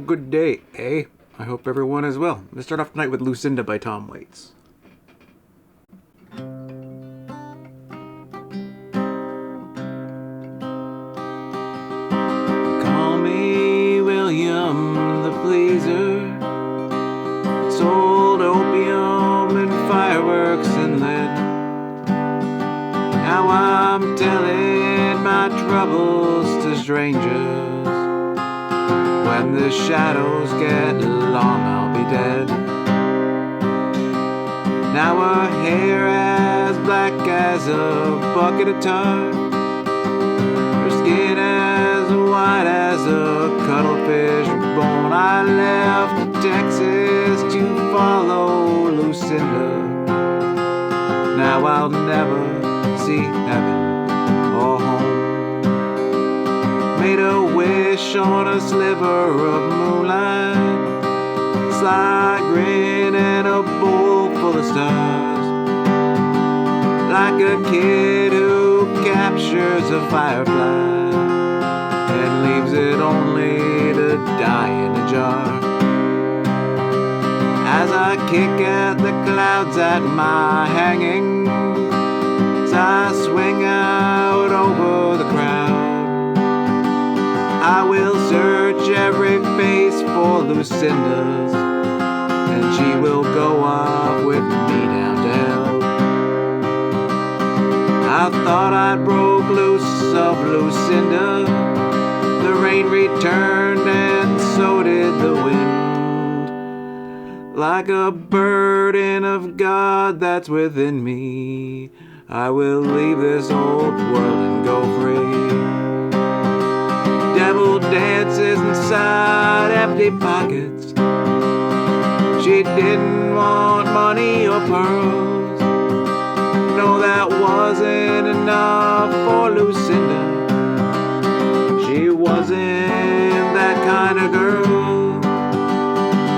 good day, eh? I hope everyone is well. Let's start off tonight with Lucinda by Tom Waits. Call me William the Pleaser. Sold opium and fireworks and lead. Now I'm telling my troubles to strangers. When the shadows get long, I'll be dead. Now her hair as black as a bucket of tar. Her skin as white as a cuttlefish bone. I left Texas to follow Lucinda. Now I'll never see heaven or home. Made a wish on a sliver of moonlight, sly grin and a bowl full of stars. Like a kid who captures a firefly and leaves it only to die in a jar. As I kick at the clouds at my hanging, as I swing out over the crowd, I will search every face for Lucinda's, and she will go off with me down to hell. I thought I'd broke loose of Lucinda. The rain returned and so did the wind. Like a burden of God that's within me, I will leave this old world and go free. Devil dances inside empty pockets. She didn't want money or pearls. No, that wasn't enough for Lucinda. She wasn't that kind of girl.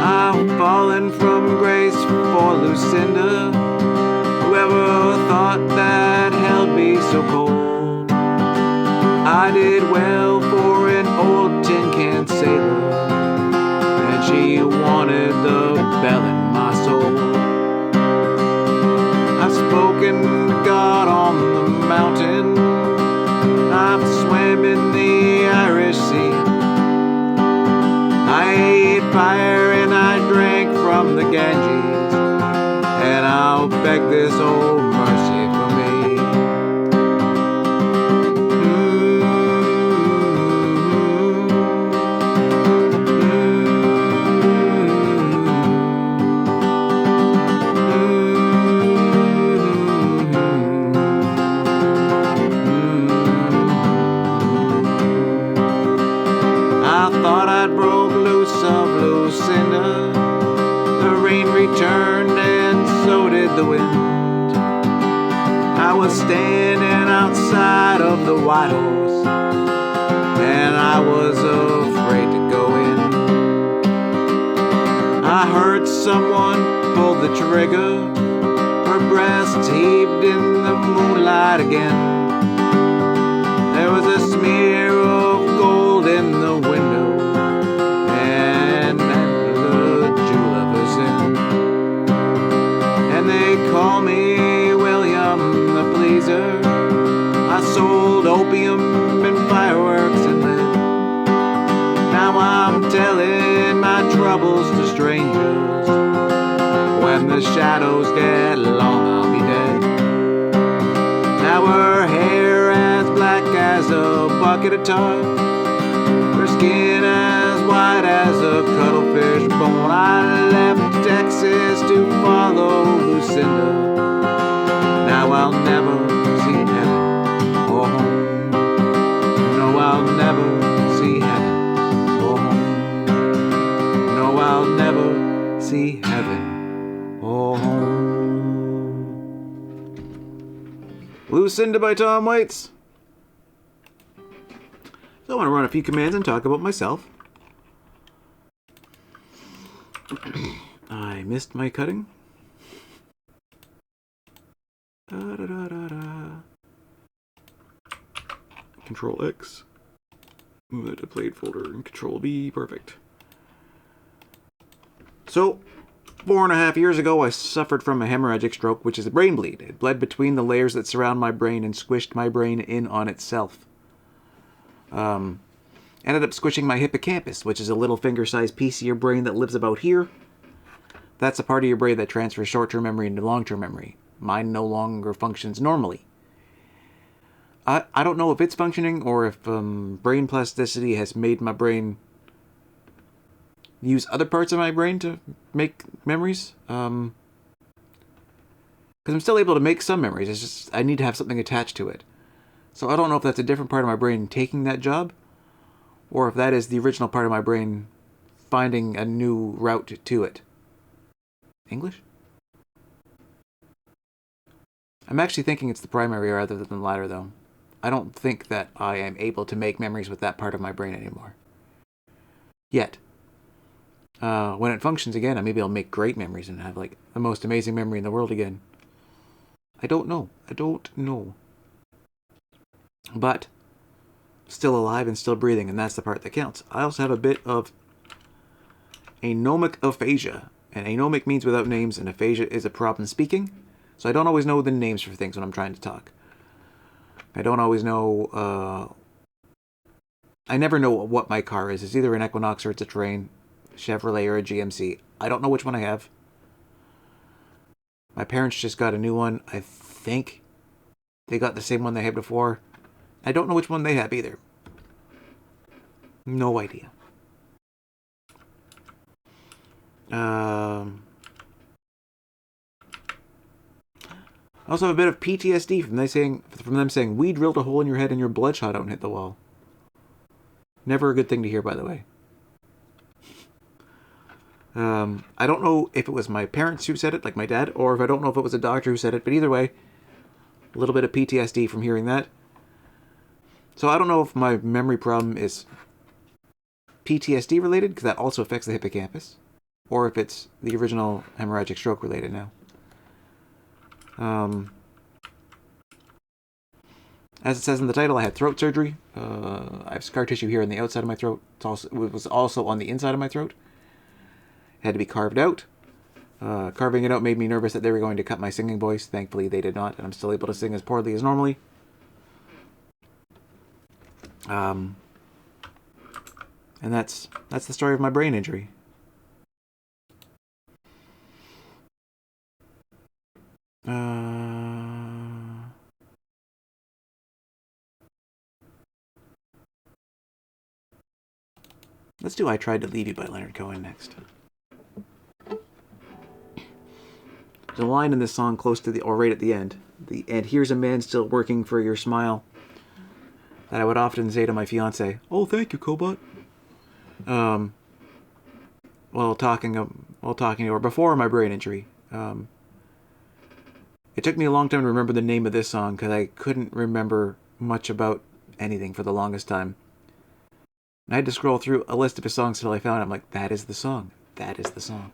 I've fallen from grace for Lucinda. Whoever thought that held me so cold? I did well for an old tin can sailor, and she wanted the bell in my soul. I've spoken to God on the mountain. I've swam in the Irish Sea. I ate fire and I drank from the Ganges, and I'll beg this old mercy for me. Lucinda, the rain returned and so did the wind. I was standing outside of the White Horse, and I was afraid to go in. I heard someone pull the trigger. Her breast heaved in the moonlight again. There was a smear of gold in the window, and they call me William the Pleaser. I sold opium and fireworks and lead. Now I'm telling my troubles to strangers. When the shadows get long, I'll be dead. Now her hair as black as a bucket of tar. Her skin as white as a cuttlefish bone. I left Texas to follow Lucinda. Now I'll never see heaven or home. No, I'll never see heaven or home. No, I'll never see heaven or home. Lucinda by Tom Waits. So I want to run a few commands and talk about myself. I missed my cutting. Control X. Move that to played folder and Control V. Perfect. So, 4.5 years ago, I suffered from a hemorrhagic stroke, which is a brain bleed. It bled between the layers that surround my brain and squished my brain in on itself. Ended up squishing my hippocampus, which is a little finger-sized piece of your brain that lives about here. That's a part of your brain that transfers short-term memory into long-term memory. Mine no longer functions normally. I don't know if it's functioning or if brain plasticity has made my brain use other parts of my brain to make memories. Because I'm still able to make some memories. It's just I need to have something attached to it. So I don't know if that's a different part of my brain taking that job, or if that is the original part of my brain finding a new route to it. English? I'm actually thinking it's the primary rather than the latter, though. I don't think that I am able to make memories with that part of my brain anymore. Yet. When it functions again, maybe I'll make great memories and have, like, the most amazing memory in the world again. I don't know. But still alive and still breathing, and that's the part that counts. I also have a bit of anomic aphasia. And anomic means without names, and aphasia is a problem speaking. So I don't always know the names for things when I'm trying to talk. I don't always know... I never know what my car is. It's either an Equinox or it's a Terrain, Chevrolet or a GMC. I don't know which one I have. My parents just got a new one. I think they got the same one they had before. I don't know which one they have either. No idea. I also have a bit of PTSD from them saying, we drilled a hole in your head and your bloodshot out and hit the wall. Never a good thing to hear, by the way. I don't know if it was my parents who said it, like my dad, or if I don't know if it was a doctor who said it, but either way, a little bit of PTSD from hearing that. So I don't know if my memory problem is PTSD related, because that also affects the hippocampus, or if it's the original hemorrhagic stroke related now. As it says in the title, I had throat surgery. I have scar tissue here on the outside of my throat. It was also on the inside of my throat. It had to be carved out. Carving it out made me nervous that they were going to cut my singing voice. Thankfully, they did not, and I'm still able to sing as poorly as normally. And that's the story of my brain injury. Let's do I Tried to Leave You by Leonard Cohen next. There's a line in this song close to the, or right at the end. And here's a man still working for your smile, that I would often say to my fiance, "Oh, thank you, Cobot." While talking to her before my brain injury. It took me a long time to remember the name of this song because I couldn't remember much about anything for the longest time. And I had to scroll through a list of his songs until I found it. I'm like, that is the song. That is the song.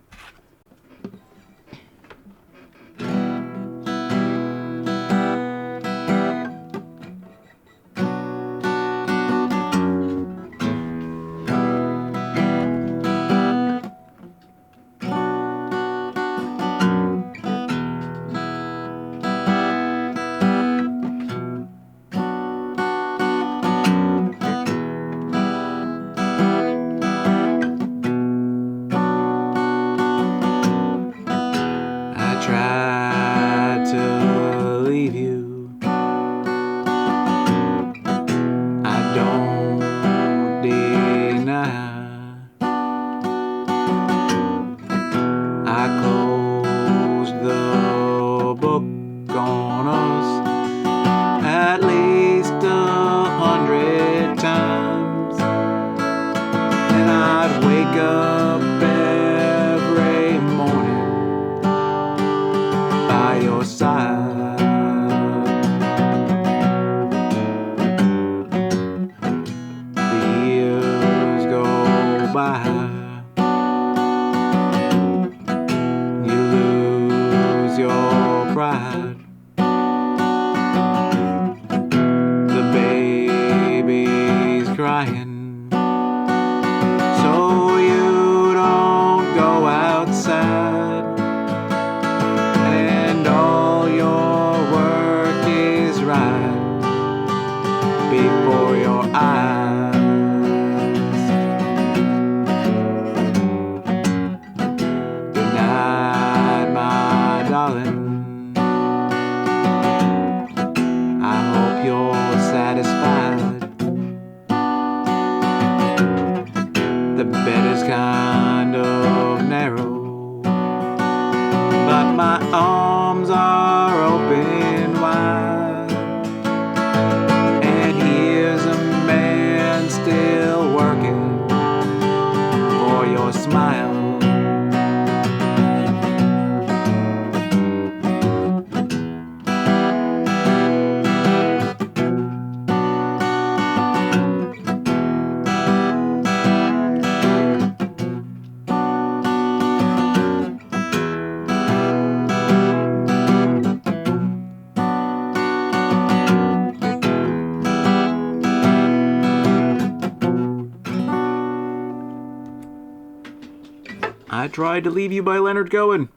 I Tried to Leave You by Leonard Cohen.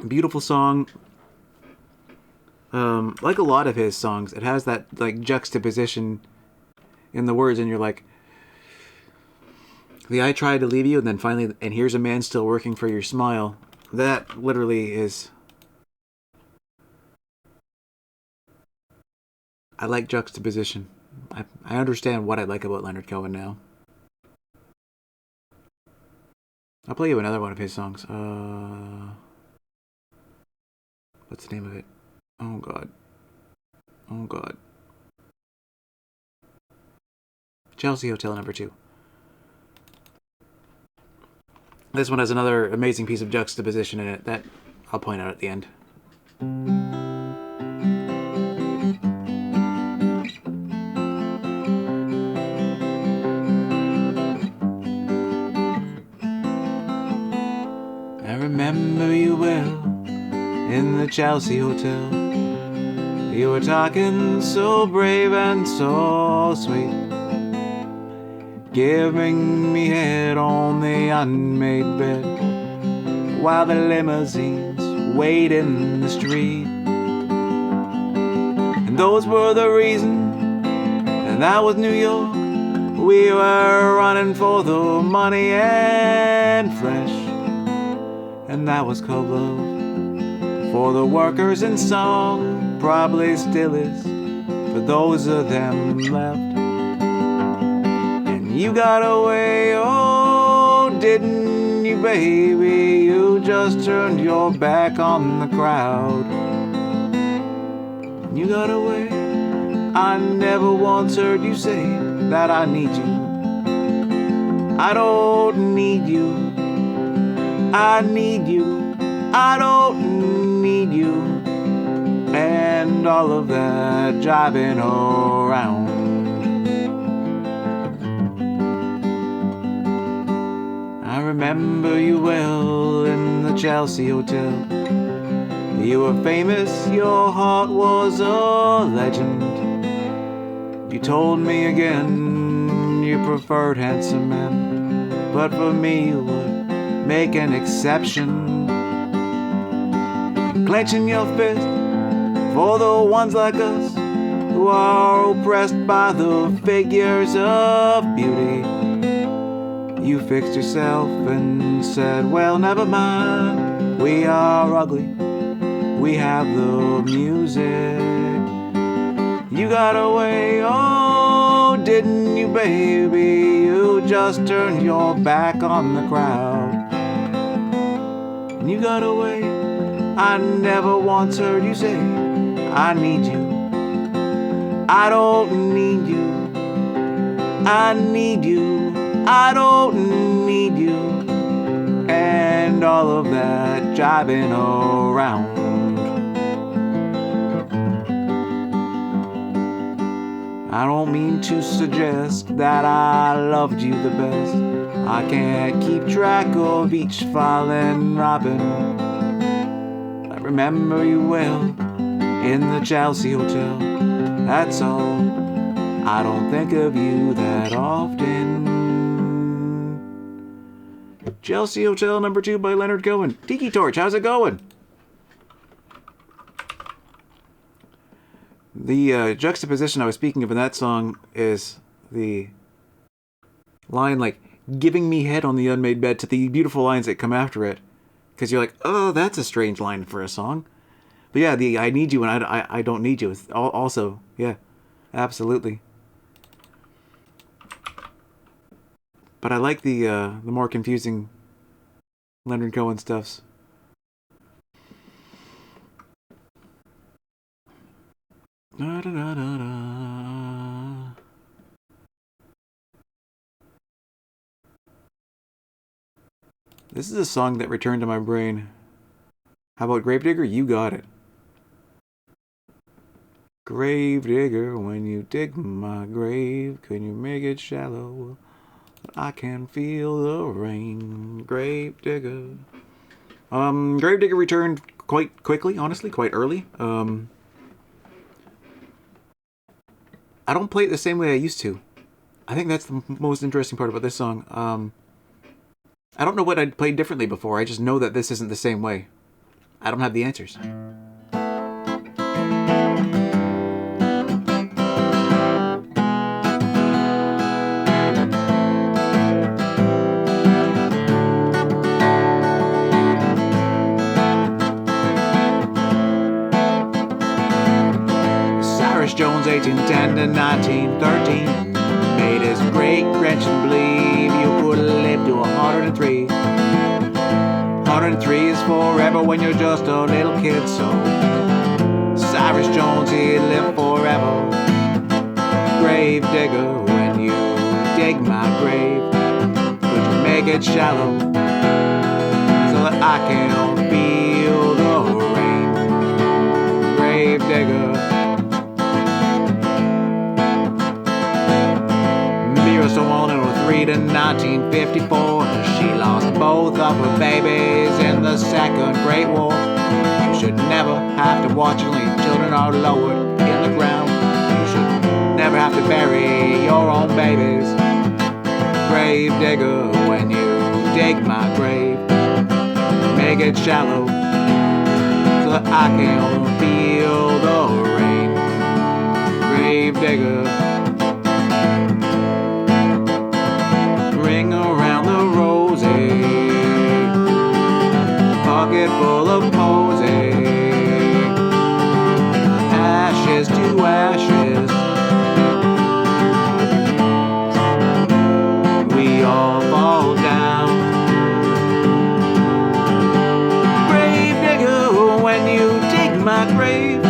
Beautiful song. Like a lot of his songs, it has that like juxtaposition in the words, and you're like, the I tried to leave you, and then finally, and here's a man still working for your smile. That literally is... I like juxtaposition. I understand what I like about Leonard Cohen now. I'll play you another one of his songs. What's the name of it? Oh God. Oh God. Chelsea Hotel number 2. This one has another amazing piece of juxtaposition in it that I'll point out at the end. I remember you well in the Chelsea Hotel. You were talking so brave and so sweet, giving me head on the unmade bed while the limousines wait in the street. And those were the reasons, and that was New York. We were running for the money and flesh, and that was called love. For the workers in song, probably still is, for those of them left. And you got away, oh, didn't you, baby? You just turned your back on the crowd. You got away. I never once heard you say that I need you. I don't need you. I need you. I don't need you. And all of that driving around. I remember you well in the Chelsea Hotel. You were famous, your heart was a legend. You told me again you preferred handsome men, but for me you would make an exception. Clenching your fist for the ones like us who are oppressed by the figures of beauty. You fixed yourself and said, well, never mind, we are ugly, we have the music. You got away, oh, didn't you, baby? You just turned your back on the crowd. And you got away. I never once heard you say, I need you. I don't need you. I need you. I don't need you. And all of that driving around. I don't mean to suggest that I loved you the best. I can't keep track of each fallen robin. Remember you well in the Chelsea Hotel. That's all. I don't think of you that often. Chelsea Hotel number 2 by Leonard Cohen. Tiki Torch, how's it going? The juxtaposition I was speaking of in that song is the line like, giving me head on the unmade bed, to the beautiful lines that come after it. Because you're like, oh, that's a strange line for a song. But yeah, the I need you and I don't need you is also, yeah, absolutely. But I like the more confusing Leonard Cohen stuffs. Da, da, da, da, da. This is a song that returned to my brain. How about Gravedigger? You got it. Gravedigger, when you dig my grave, can you make it shallow? I can feel the rain. Gravedigger. Gravedigger returned quite quickly, honestly, quite early. I don't play it the same way I used to. I think that's the most interesting part about this song. I don't know what I'd played differently before. I just know that this isn't the same way. I don't have the answers. Cyrus Jones, 1810 to 1913, made his great grandchildren believe you could live to 103. 103 is forever when you're just a little kid, so Cyrus Jones, he lived forever. Grave digger, when you dig my grave, could you make it shallow so that I can feel the rain? Grave digger. So on in 03 to 1954, she lost both of her babies in the Second Great War. You should never have to watch only children are lowered in the ground. You should never have to bury your own babies. Grave digger, when you dig my grave, make it shallow so that I can feel the rain. Grave digger. Ring around the rosy, pocket full of posy, ashes to ashes. We all fall down. Grave digger, when you dig my grave,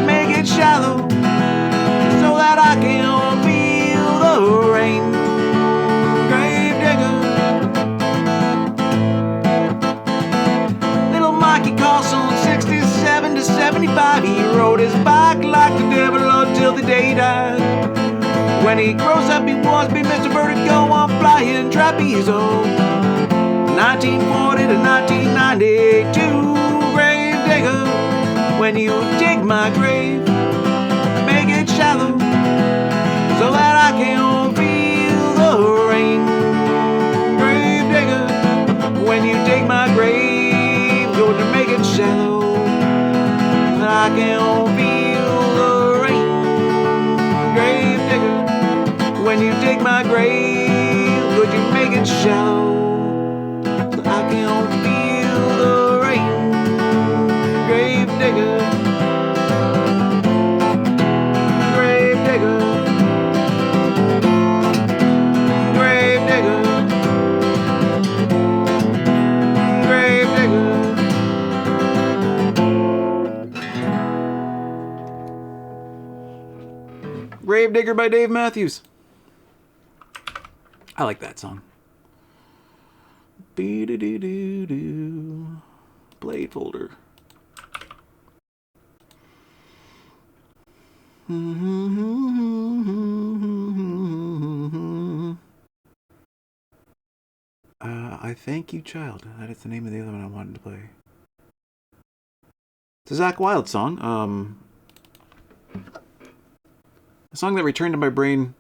make it shallow so that I can feel the rain. Carson, 67 to 75, he rode his bike like the devil until the day he died. When he grows up, he wants to be Mr. Vertigo on flying trapeze. 1940 to 1992, grave digger, when you dig my grave, make it shallow so that I can feel the rain. Grave digger, when you dig my grave, to make it shallow, I can feel the rain. Grave digger, when you dig my grave, could you make it shallow, I can feel the rain. Grave digger, grave digger, grave digger, grave digger. Grave Digger by Dave Matthews. I like that song. Be-do-do-do-do. Blade folder. I Thank You, Child. That is the name of the other one I wanted to play. It's a Zakk Wylde song. A song that returned to my brain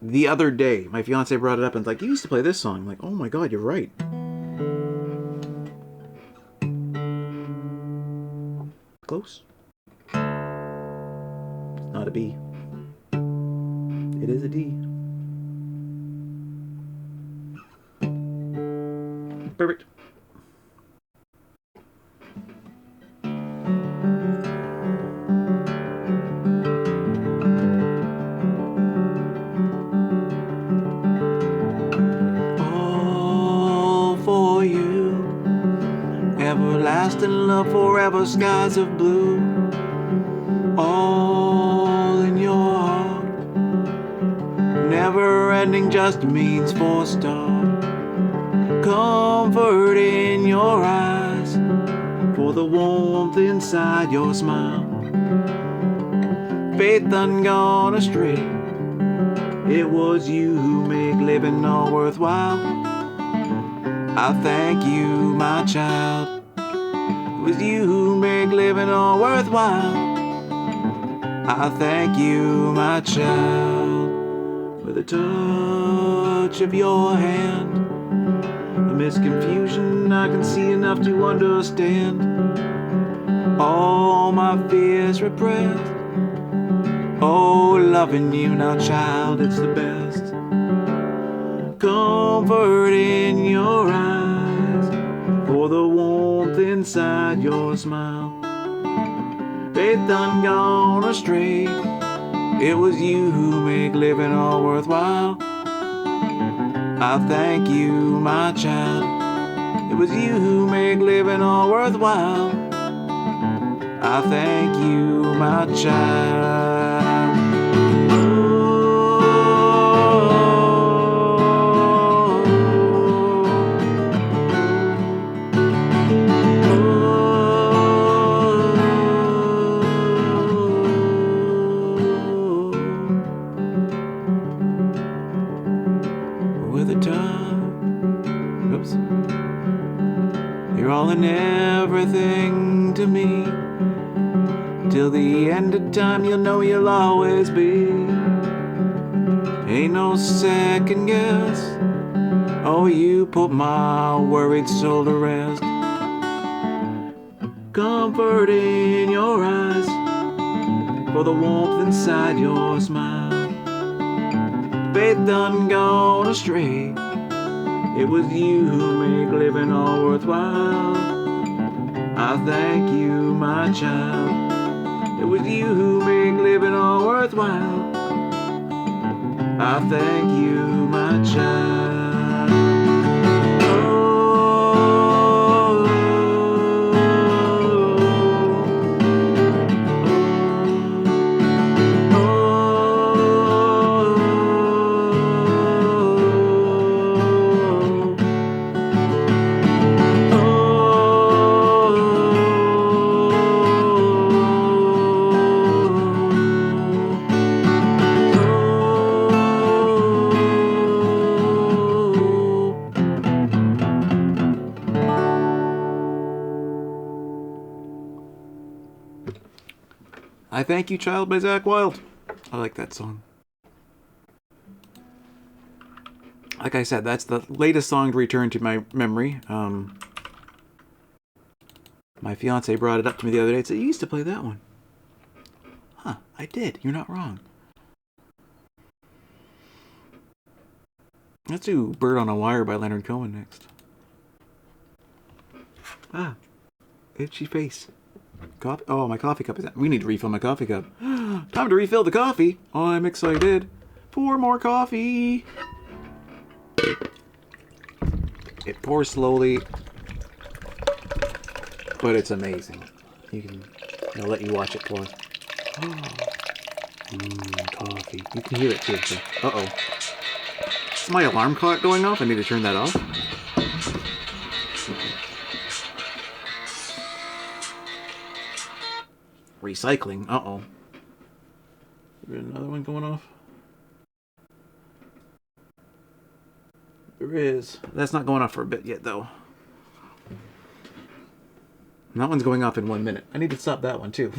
the other day. My fiance brought it up and was like, you used to play this song. I'm like, oh my god, you're right. Close. It's not a B. It is a D. Perfect. Everlasting love forever, skies of blue, all in your heart. Never ending just means for start. Comfort in your eyes, for the warmth inside your smile. Faith done gone astray, it was you who make living all worthwhile. I thank you, my child. It was you who make living all worthwhile. I thank you, my child, for with a touch of your hand. Amidst confusion, I can see enough to understand all my fears repressed. Oh, loving you now, child, it's the best. Comfort in your eyes, for the warmth inside your smile. Faith done gone astray, it was you who make living all worthwhile. I thank you, my child, it was you who make living all worthwhile. I thank you, my child. With a time, oops, you're all and everything to me. Till the end of time, you'll know you'll always be. Ain't no second guess. Oh, you put my worried soul to rest. Comfort in your eyes, for the warmth inside your smile. Faith done gone astray, it was you who make living all worthwhile. I thank you, my child, it was you who make living all worthwhile. I thank you, my child. I Thank You, Child by Zakk Wylde. I like that song. Like I said, that's the latest song to return to my memory. My fiance brought it up to me the other day and said, "You used to play that one." Huh, I did. You're not wrong. Let's do Bird on a Wire by Leonard Cohen next. Ah, itchy face. Coffee. Oh, my coffee cup is out. We need to refill my coffee cup. Time to refill the coffee. Oh, I'm excited for more coffee. It pours slowly, but it's amazing. I'll let you watch it pour. Coffee. You can hear it too. So. Uh-oh. Is my alarm clock going off? I need to turn that off. Recycling. Uh-oh. Is there another one going off? There is. That's not going off for a bit yet, though. And that one's going off in 1 minute. I need to stop that one, too.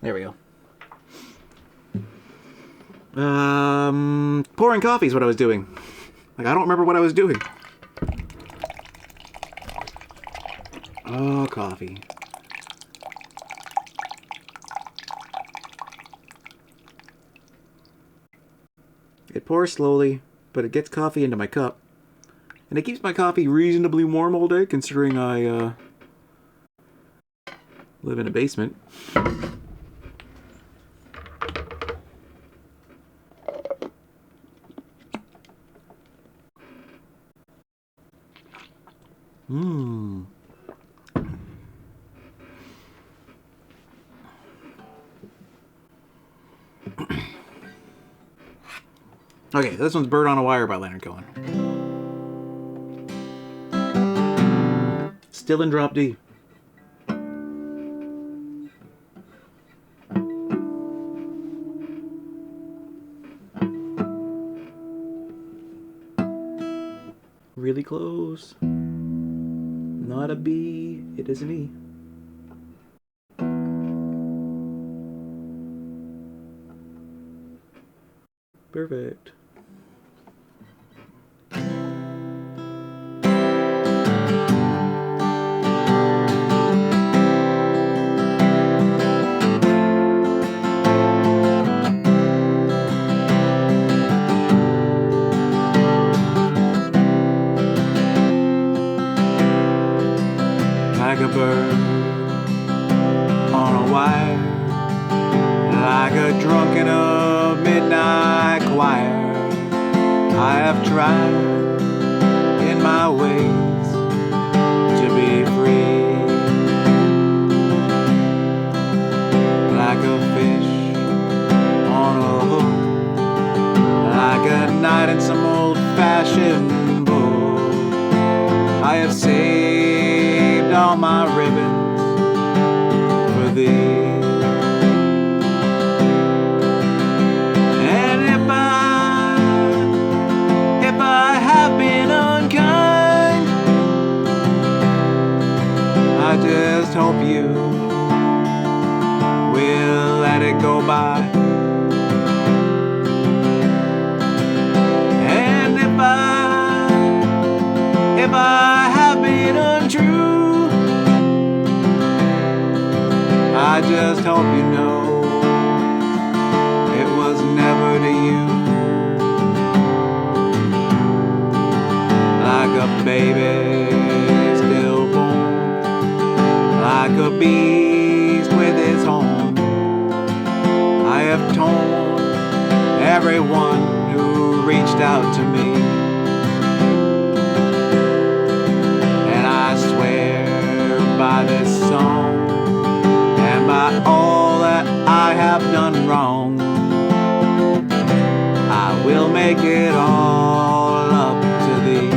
There we go. Pouring coffee is what I was doing. Like, I don't remember what I was doing. Oh, coffee. It pours slowly, but it gets coffee into my cup. And it keeps my coffee reasonably warm all day, considering I live in a basement. Okay, this one's Bird on a Wire by Leonard Cohen. Still in drop D. really close. Not a B, it is an E. Perfect. Like a bird on a wire, like a drunk in a midnight choir. I have tried in my ways to be free, like a fish on a hook, like a knight in some old-fashioned book. I have saved all my ribbons for thee. And if I have been unkind, I just hope you will let it go by. And if I have been untrue, I just hope you know it was never to you. Like a baby stillborn, like a beast with his home, I have torn everyone who reached out to me. And I swear by this song and by all that I have done wrong, I will make it all up to thee.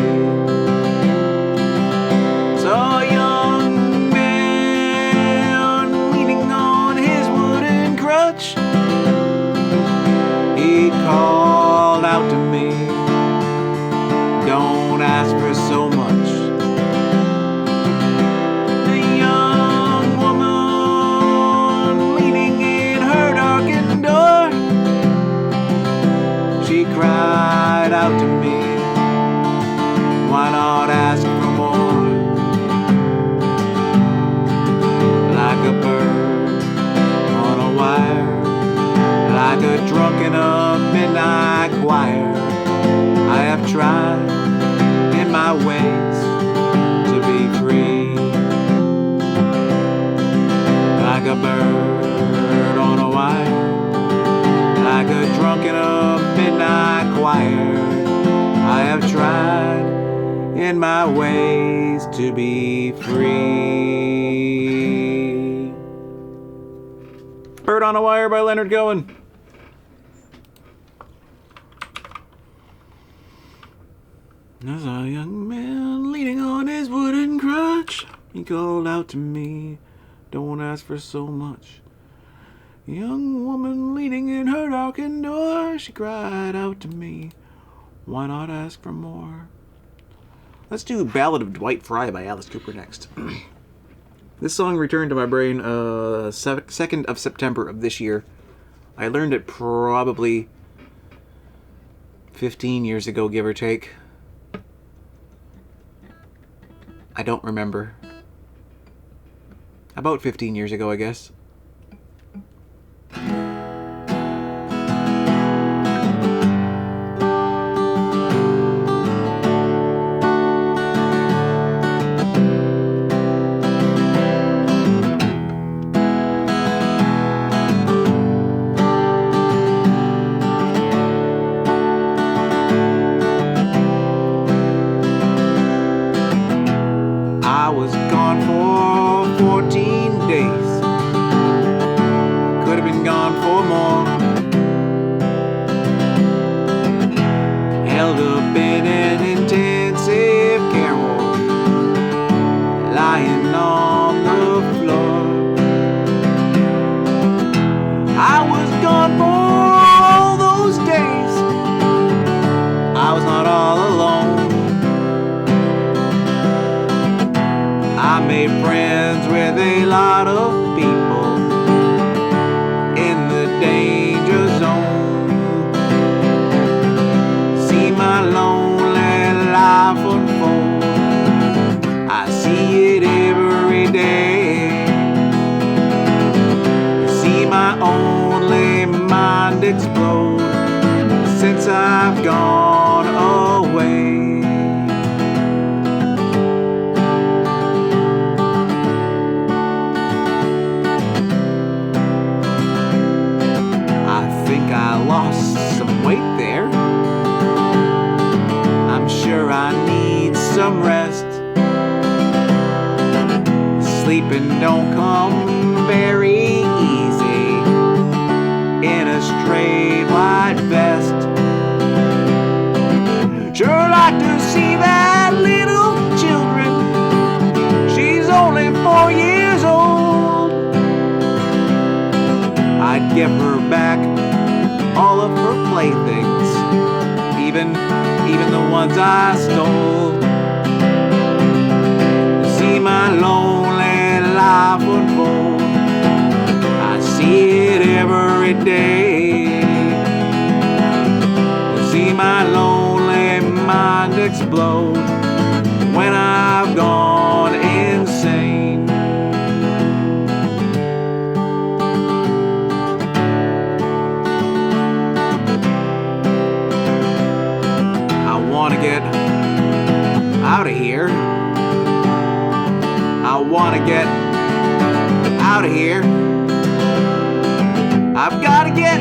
So a young man leaning on his wooden crutch, he called out to me, don't ask for so much. The young woman leaning in her darkened door, she cried out to me, why not ask for more? Like a bird on a wire, like a drunk in a midnight choir, I have tried in my ways to be free. Like a bird on a wire, like a drunk in a midnight choir, I have tried in my ways to be free. Bird on a Wire by Leonard Cohen. There's a young man leaning on his wooden crutch, he called out to me, don't ask for so much. A young woman leaning in her darkened door, she cried out to me, why not ask for more? Let's do Ballad of Dwight Fry by Alice Cooper next. This song returned to my brain 2nd of September of this year. I learned it probably 15 years ago, give or take. I don't remember. About 15 years ago, I guess. I was gone for 14 days. Could have been gone for more. Held up in an intensive care ward, lying on the floor. I was gone for all those days. I was not all alone. my only mind explode since I've gone away. I think I lost some weight there. I'm sure I need some rest. Sleeping don't come very easy in a straight white vest. Sure like to see that little children. She's only 4 years old. I'd give her back all of her playthings, even the ones I stole. To see my lonely life unfold, I see it every day. To see my lonely mind explode when I've gone insane. I want to get out of here. I want to get out of here. I've got to get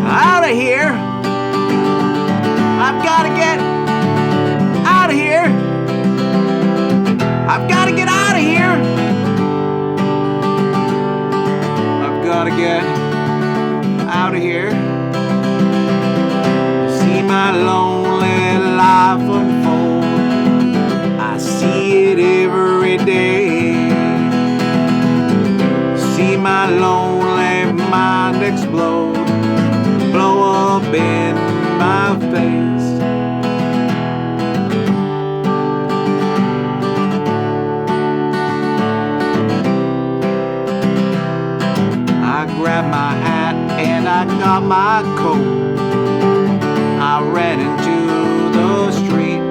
out of here. I've got to get out of here. I've got to get out of here. I've got to get out of here. See my lonely life unfold. I see it every day. See my lonely mind explode, blow up in my face. I grabbed my hat and I got my coat. I ran into the street.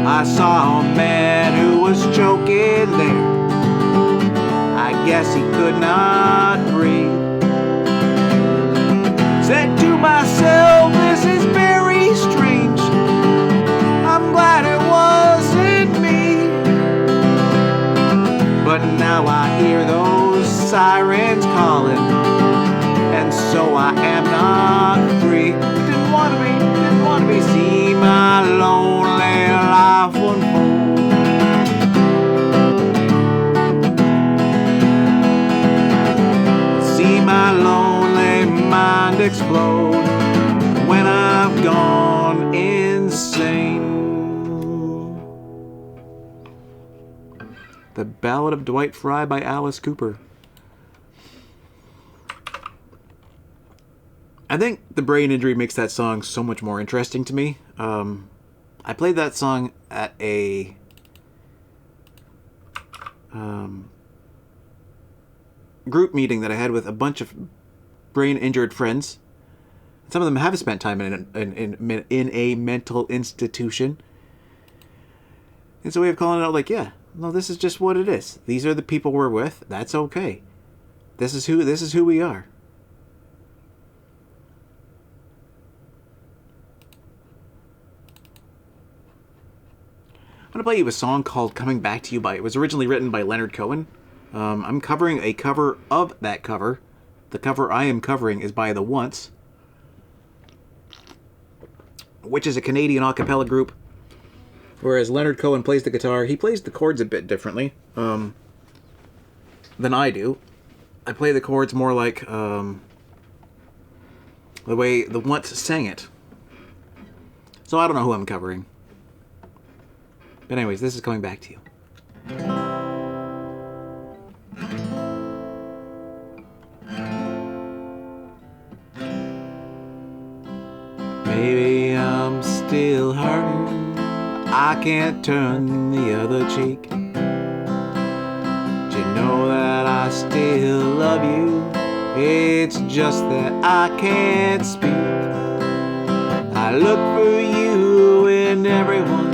I saw a man who was choking there. I guess he could not breathe. Said to myself, this is very strange. I'm glad it wasn't me. But now I hear those sirens calling, and so I am not free. Didn't want to be, see my lonely life unfold. See my lonely mind explode when I've gone insane. The Ballad of Dwight Fry by Alice Cooper. I think the brain injury makes that song so much more interesting to me. I played that song at a group meeting that I had with a bunch of brain injured friends. Some of them have spent time in a mental institution. It's a way of calling it out like, yeah, no, this is just what it is. These are the people we're with. That's okay. This is who we are. I'm going to play you a song called Coming Back to You it was originally written by Leonard Cohen. I'm covering a cover of that cover. The cover I am covering is by The Once, which is a Canadian a cappella group. Whereas Leonard Cohen plays the guitar, he plays the chords a bit differently than I do. I play the chords more like the way The Once sang it. So I don't know who I'm covering. But anyways, this is Coming Back to You. Maybe I'm still hurting, I can't turn the other cheek. But you know that I still love you, it's just that I can't speak. I look for you in everyone,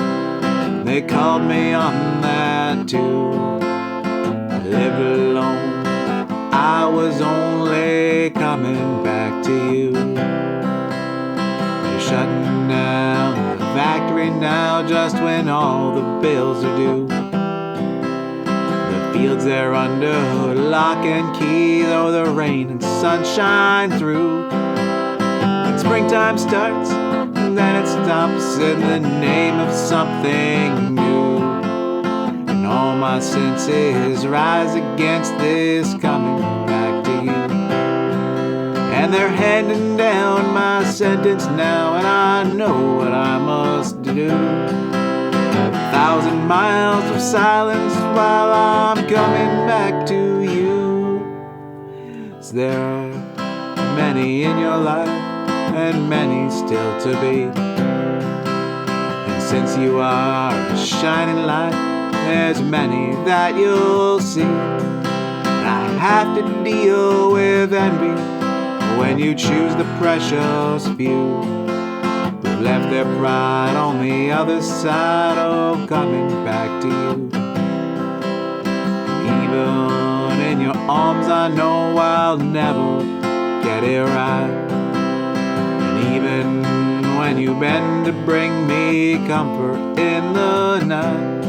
they called me on that too. I lived alone, was only coming back to you. They're shutting down the factory now just when all the bills are due. The fields they're under lock and key, though the rain and sun shine through. When springtime starts, then it stops in the name of something new. And all my senses rise against this coming back to you. And they're handing down my sentence now, and I know what I must do. 1,000 miles of silence while I'm coming back to you. So there are many in your life, and many still to be. And since you are a shining light, there's many that you'll see. And I have to deal with envy when you choose the precious few who've left their pride on the other side of coming back to you. Even in your arms I know I'll never get it right. Even when you bend to bring me comfort in the night,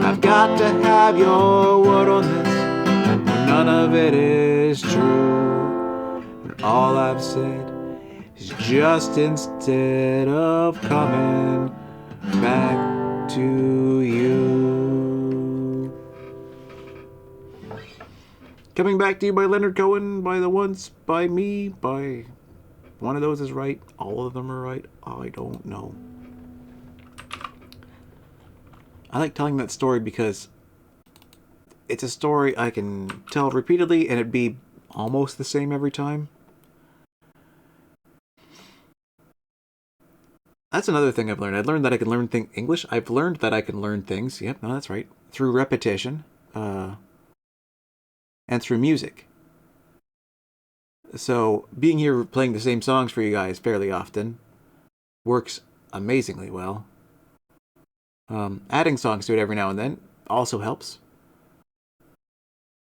I've got to have your word on this, or none of it is true. And all I've said is just instead of coming back to you. Coming Back to You by Leonard Cohen, by the Once, by me, by... One of those is right. All of them are right. I don't know. I like telling that story because it's a story I can tell repeatedly and it'd be almost the same every time. That's another thing I've learned. I've learned that I can learn English. I've learned that I can learn things. Yep, no, that's right. Through repetition. And through music. So, being here playing the same songs for you guys fairly often works amazingly well. Adding songs to it every now and then also helps.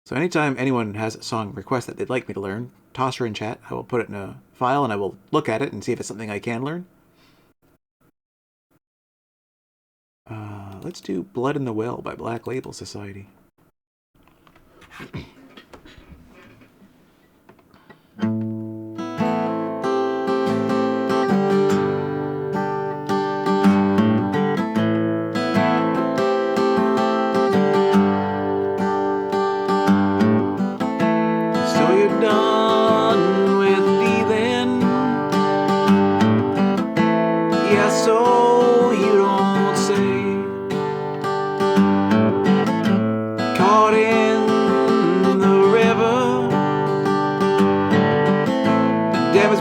So anytime anyone has a song request that they'd like me to learn, toss her in chat. I will put it in a file and I will look at it and see if it's something I can learn. Let's do Blood in the Well by Black Label Society.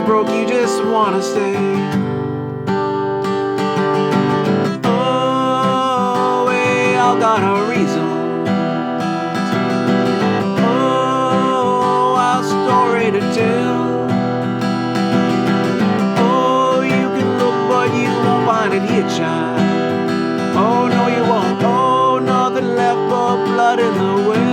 Broke, you just wanna stay. Oh, we all got our reasons. Oh, our story to tell. Oh, you can look, but you won't find it here, child. Oh, no, you won't. Oh, nothing left but blood in the well.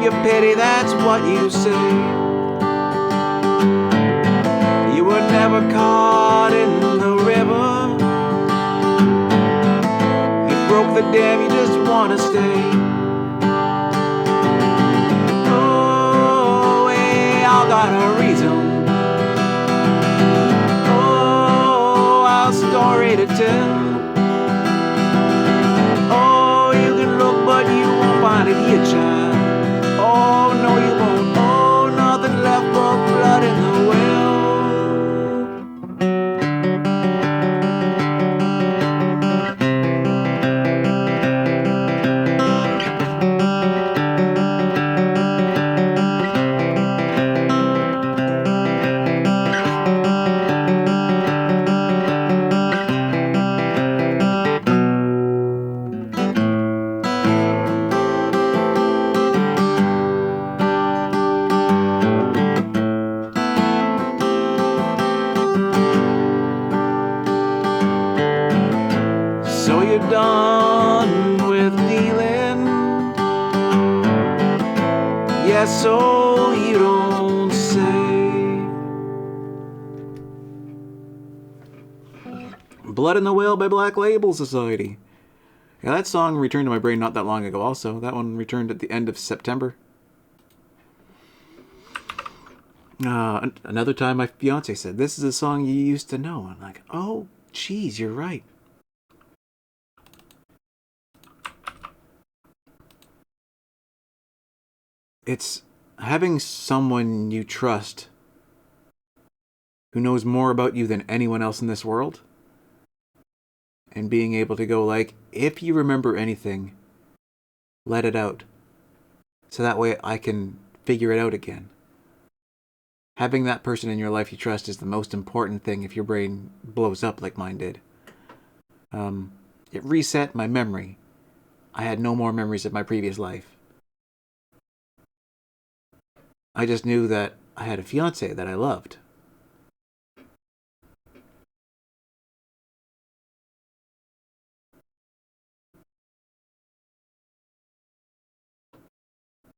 Your pity, that's what you say. You were never caught in the river. You broke the dam, you just wanna stay. Oh, we all got a reason. Oh, our story to tell. Oh, you can look, but you won't find it here, child. Oh, no, you won't. Oh, nothing left but blood in the well. That's so you don't say. Blood in the Whale by Black Label Society. Yeah, that song returned to my brain not that long ago also. That one returned at the end of September. Another time my fiance said, "This is a song you used to know." I'm like, oh, geez, you're right. It's having someone you trust who knows more about you than anyone else in this world, and being able to go like, if you remember anything, let it out. So that way I can figure it out again. Having that person in your life you trust is the most important thing if your brain blows up like mine did. It reset my memory. I had no more memories of my previous life. I just knew that I had a fiance that I loved.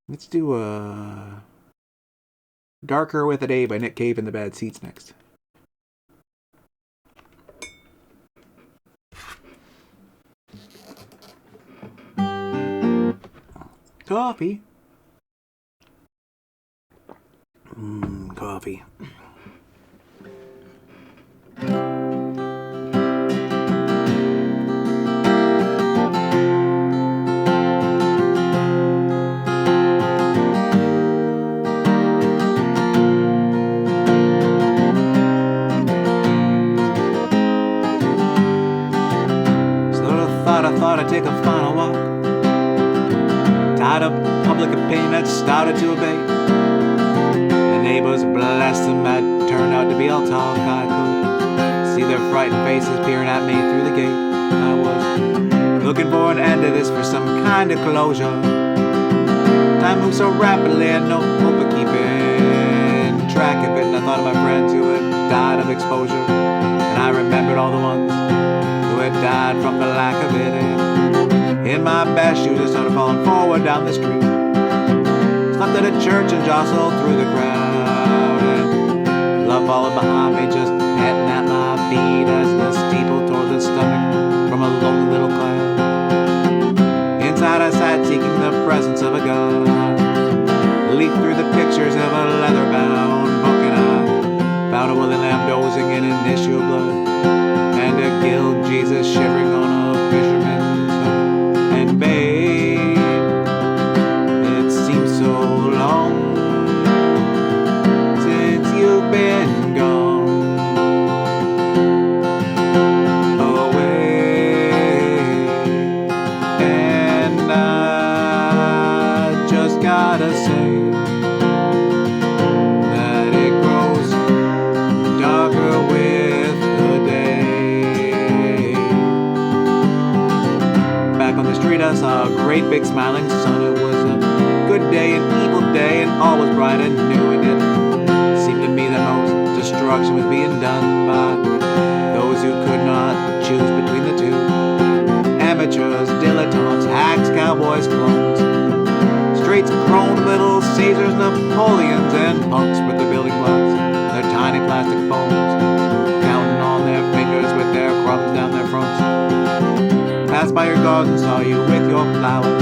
Let's do a Darker with a Day by Nick Cave and the Bad Seeds next. Coffee. Coffee. I thought I'd take a final walk. Tired of public opinion that started to abate. The neighbors, bless them, had turned out to be all talk. I could see their frightened faces peering at me through the gate. I was looking for an end to this, for some kind of closure. Time moved so rapidly, and no hope of keeping track of it. And I thought of my friends who had died of exposure, and I remembered all the ones who had died from the lack of it. And in my best shoes I started falling forward down the street. Stopped at a church and jostled through the crowd, and love followed behind me, just heading at my feet as the steeple tore the stomach from a lonely little cloud. Inside I sat seeking the presence of a God. I leafed through the pictures of a leather-bound book, and I found a willing lamb dozing in an issue of blood, and a guild Jesus shivering on a fisherman's hook. And babe, it seems so long since you've been gone away, and I just gotta say that it grows darker with the day. Back on the street I saw a great big smiling sun. It was a good day, an evil day, and all was bright and new. And it seemed to me that most destruction was being done by those who could not choose between the two. Amateurs, dilettantes, hacks, cowboys, clones, straights, crone, little Caesars, Napoleons, and punks with their building blocks, their tiny plastic phones, counting on their fingers with their crumbs down their fronts. Passed by your garden, saw you with your flowers,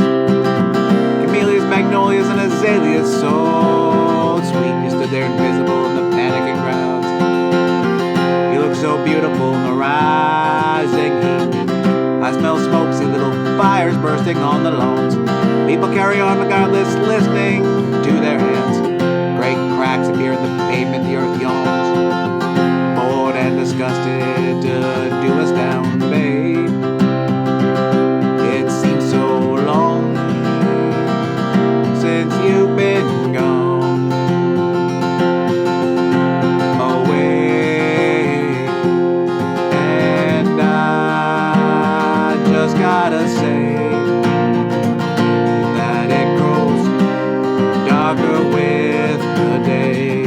camellias, magnolias, and azaleas so sweet. You stood there invisible in the panicking crowds. You looked so beautiful in the rising heat. I smell smoke, see little fires bursting on the lawns. People carry on regardless, listening to their hands. Great cracks appear in the pavement, the earth yawns. Bored and disgusted to do us down, babe. It seems so long since you've been gone away, and I just gotta say that it grows darker with the day.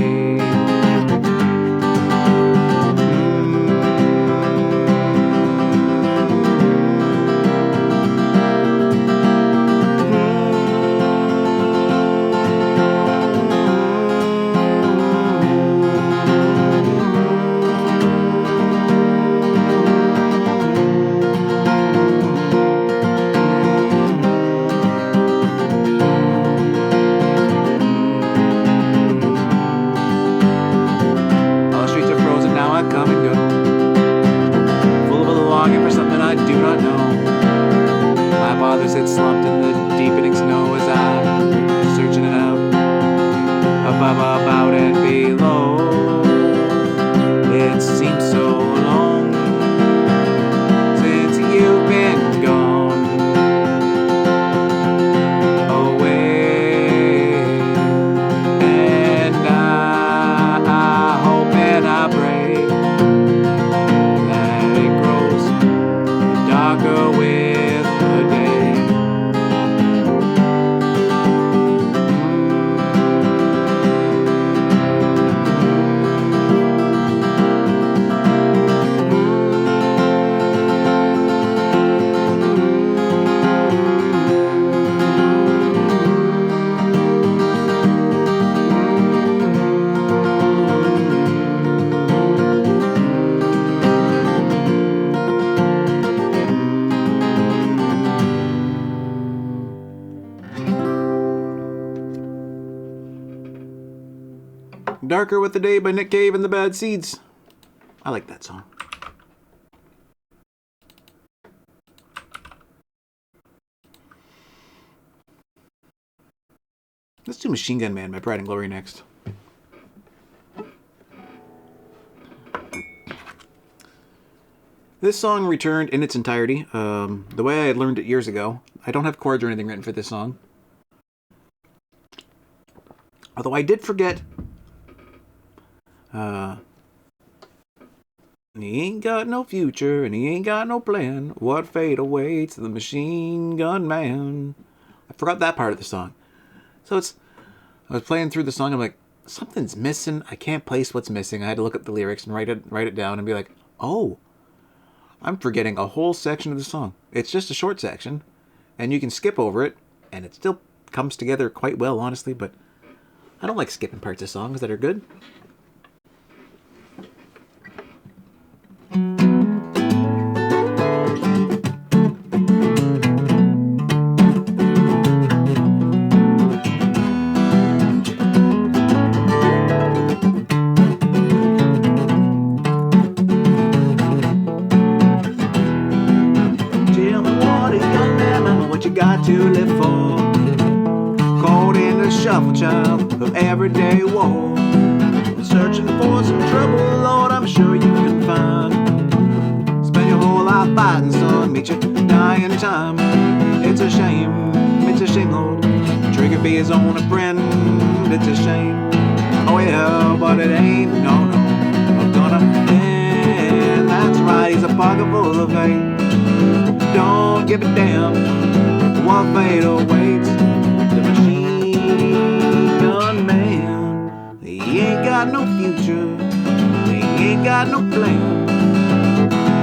Darker with the Day by Nick Cave and the Bad Seeds. I like that song. Let's do Machine Gun Man by Pride and Glory next. This song returned in its entirety, the way I had learned it years ago. I don't have chords or anything written for this song. Although I did forget... he ain't got no future, and he ain't got no plan. What fate awaits the Machine Gun Man? I forgot that part of the song. So I was playing through the song, I'm like, something's missing. I can't place what's missing. I had to look up the lyrics and write it down and be like, oh, I'm forgetting a whole section of the song. It's just a short section, and you can skip over it, and it still comes together quite well, honestly, but I don't like skipping parts of songs that are good. To live for, caught in the shuffle, child, of everyday woe. Searching for some trouble, Lord, I'm sure you can find. Spend your whole life fighting, son, meet your dying time. It's a shame, Lord. Trigger be his own friend, it's a shame. Oh yeah, but it ain't, no, not gonna end. That's right, he's a pocket full of hate. Don't give a damn what fate awaits the Machine Gun Man. He ain't got no future, he ain't got no plan.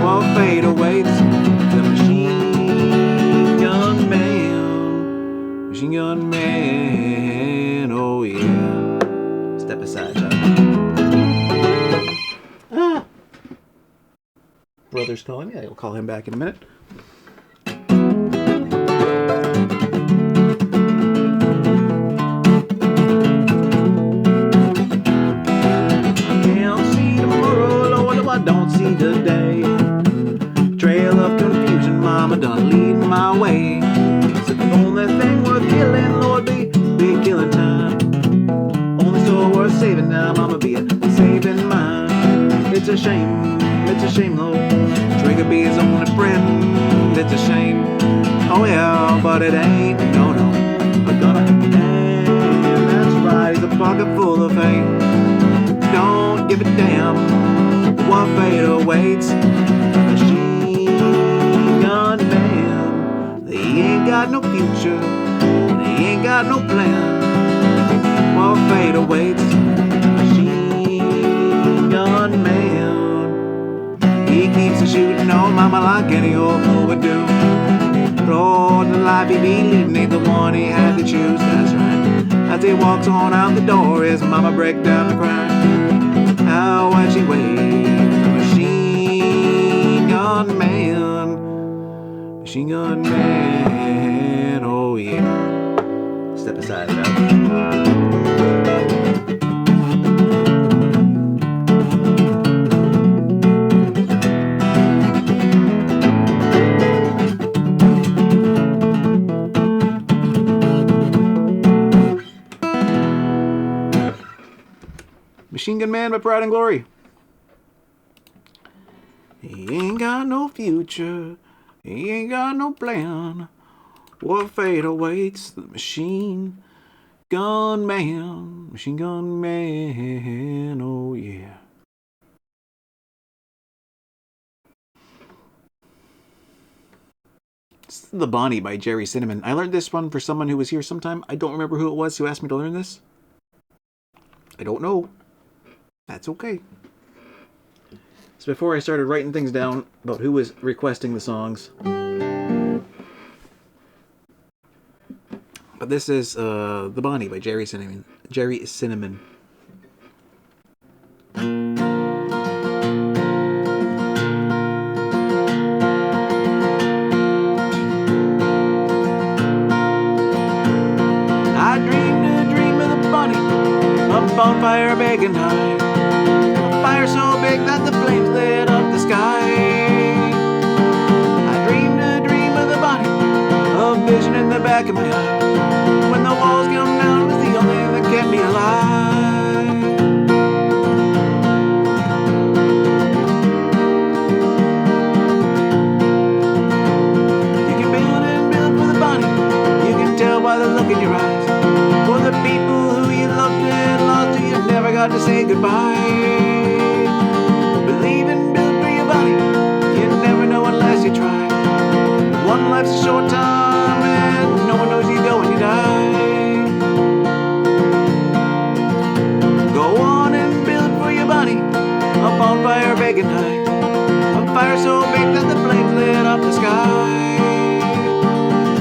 What fate awaits the Machine Gun Man. Machine Gun Man, oh yeah. Step aside, child. Brother's calling me. I'll call him back in a minute. Today, trail of confusion, mama done leading my way. So the only thing worth killing, Lord, be killing time. Only soul worth saving now, mama be saving mine. It's a shame, Lord. Trigger be his only friend. It's a shame, oh yeah, but it ain't, no, I'm gonna end. That's right, he's a pocket full of hate. Don't give a damn what fate awaits the Machine Gun Man. He ain't got no future, he ain't got no plan. What fate awaits the Machine Gun Man. He keeps a shooting on mama like any old fool would do. Lord, the life he be leading ain't the one he had to choose, that's right. As he walks on out the door, his mama break down to cry. How when she waits, Machine Gun Man, Machine Gun Man, oh yeah. Step aside, child. Machine Gun Man by Pride and Glory. He ain't got no future, he ain't got no plan. What fate awaits the Machine Gun Man, Machine Gun Man, oh yeah. This is The Bonnie by Jerry Cinnamon. I learned this one for someone who was here sometime. I don't remember who it was who asked me to learn this. I don't know. That's okay. So before I started writing things down about who was requesting the songs. But this is The Bonnie by Jerry Cinnamon. Jerry Cinnamon. I dreamed a dream of the bunny, bonfire begging high. A fire so big that the flames lit up the sky. I dreamed a dream of the body, a vision in the back of my eye. When the walls come down, it was the only thing that kept me alive. You can build and build for the body. You can tell by the look in your eyes. For the people who you loved and lost, who you've never got to say goodbye. Believe and build for your body. You never know unless you try. One life's a short time, and no one knows you go when you die. Go on and build for your body, a bonfire begging high. A fire so big that the flames lit up the sky.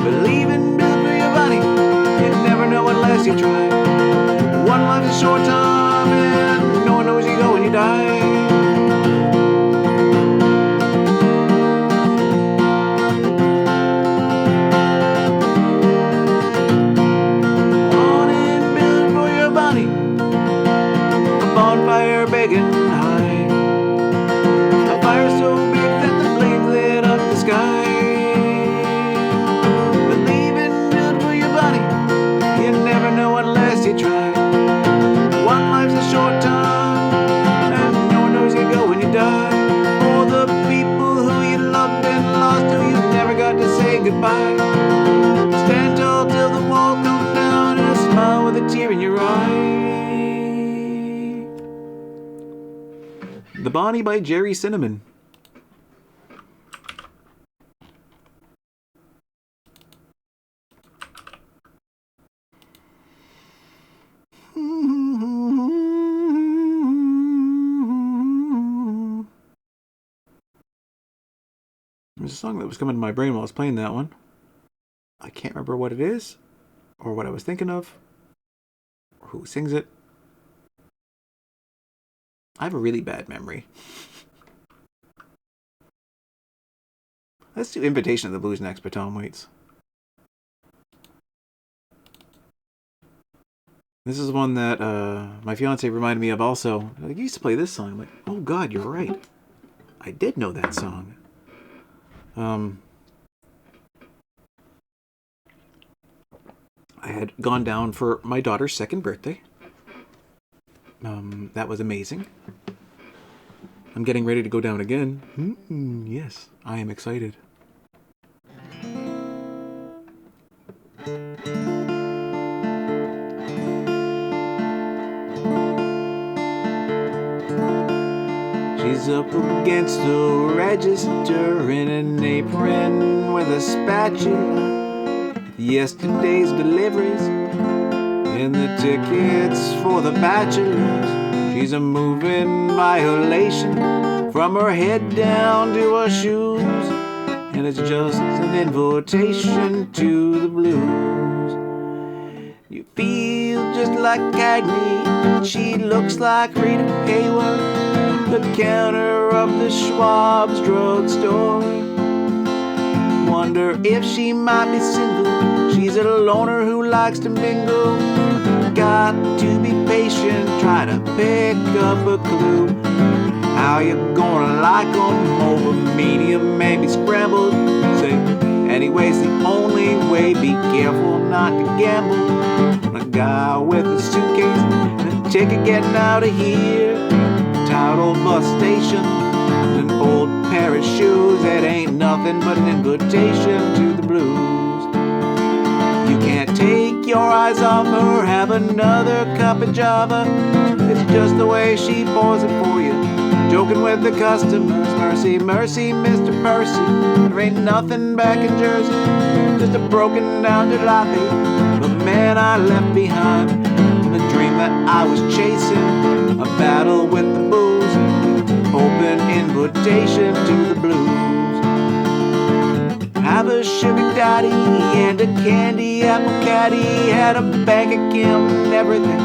Believe and build for your body. You never know unless you try. One life's a short time, and no one knows you go when you die. Bonfire begging high. A fire so big that the flames lit up the sky. Believe and build for your body. You never know unless you try. One life's a short time, and no one knows you go when you die. For the people who you loved and lost, who you never got to say goodbye. Stand tall till the wall comes down, and a smile with a tear in your eye. The Bonnie by Jerry Cinnamon. There's a song that was coming to my brain while I was playing that one. I can't remember what it is, or what I was thinking of, or who sings it. I have a really bad memory. Let's do Invitation of the Blues next by Tom Waits. This is one that my fiance reminded me of also. Like, you used to play this song. I'm like, oh God, you're right. I did know that song. I had gone down for my daughter's second birthday. That was amazing. I'm getting ready to go down again. Yes, I am excited. She's up against the register in an apron with a spatula. Yesterday's deliveries and the tickets for the bachelors. She's a moving violation from her head down to her shoes, and it's just an invitation to the blues. You feel just like Cagney, she looks like Rita Hayworth, the counter of the Schwab's drugstore. Wonder if she might be single, she's a loner who likes to mingle. Got to be patient, try to pick up a clue. How you gonna like 'em? Over medium, maybe scrambled. Say, anyways, the only way, be careful not to gamble. A guy with a suitcase and a ticket getting out of here. Tired old bus station, an old pair of shoes. It ain't nothing but an invitation to the blues. You can't take your eyes off her, have another cup of Java. It's just the way she pours it for you, joking with the customers. Mercy, mercy, Mr. Percy, there ain't nothing back in Jersey, just a broken down jalopy, the man I left behind, the dream that I was chasing, a battle with the booze, open invitation to the blues. Have a sugar daddy and a candy apple caddy, had a bank account and everything,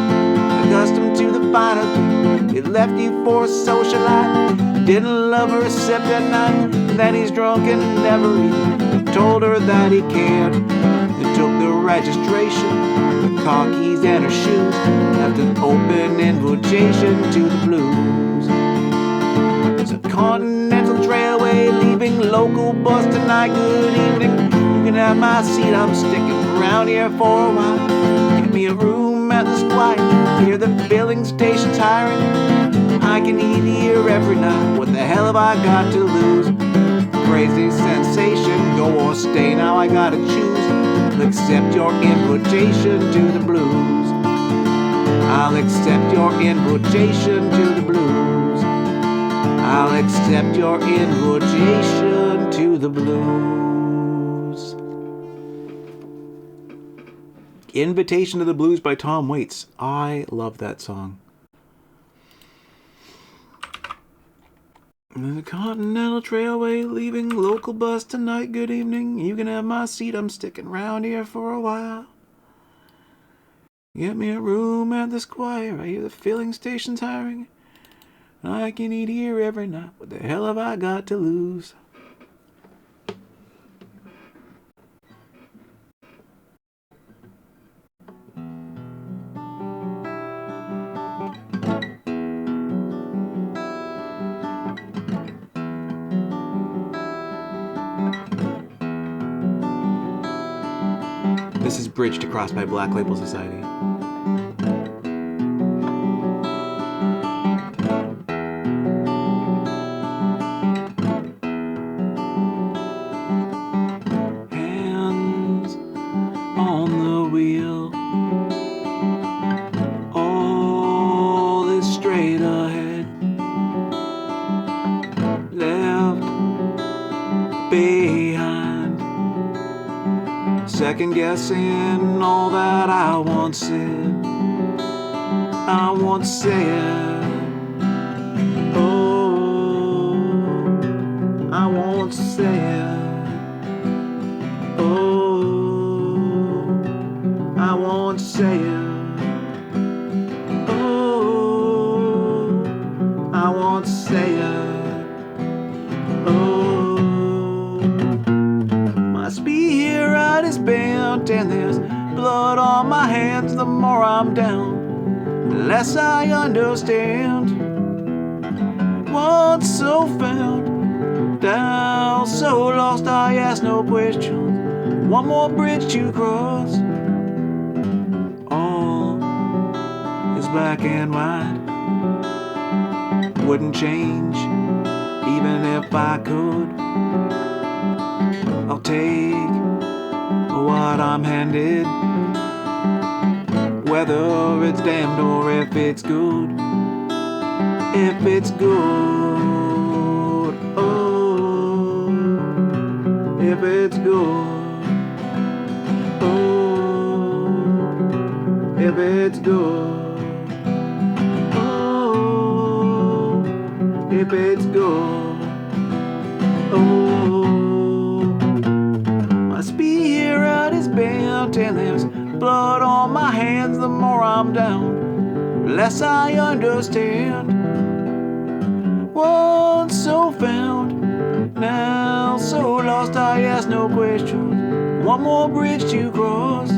accustomed to the finer thing. He left you for a socialite, didn't love her except at night. Then he's drunk and never even told her that he cared. He took the registration, the car keys and her shoes, left an open invitation to the blues. It's a Continental Trailway leaving local bus tonight. Good evening, you can have my seat, I'm sticking around here for a while. Get me a room at the Squire, hear the filling station's hiring. I can eat here every night, what the hell have I got to lose? Crazy sensation, go or stay, now I gotta choose. I'll accept your invitation to the blues. I'll accept your invitation to the blues. I'll accept your invitation to the blues. Invitation to the Blues by Tom Waits. I love that song. The Continental Trailway leaving local bus tonight. Good evening, you can have my seat, I'm sticking around here for a while. Get me a room at the Squire, I hear the filling station's hiring. I can eat here every night, what the hell have I got to lose? This is Bridge to Cross by Black Label Society. Hands on the wheel, all is straight ahead. Left behind, second guessing all that I once said. I once said, oh, I once said, oh, I once said, oh, I once said, oh, my spirit is bent and there's blood on my hands. The more I'm down, the less I understand. Once so found, down so lost, I ask no questions. One more bridge to cross, all is black and white. Wouldn't change even if I could. I'll take what I'm handed, whether it's damned or if it's good. If it's good, oh, if it's good, oh, if it's good, oh, if it's good, oh. My spirit is bent and there's blood on my hands. The more I'm down, the less I understand. Once so found, now so lost, I ask no questions. One more bridge to cross.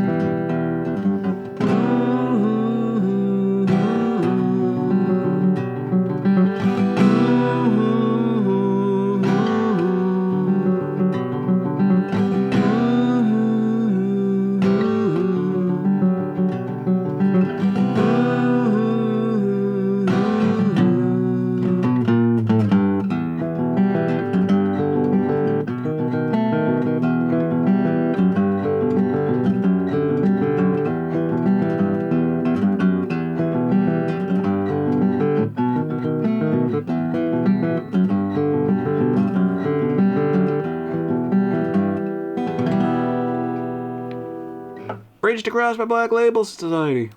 Bridge to Cross by Black Label Society.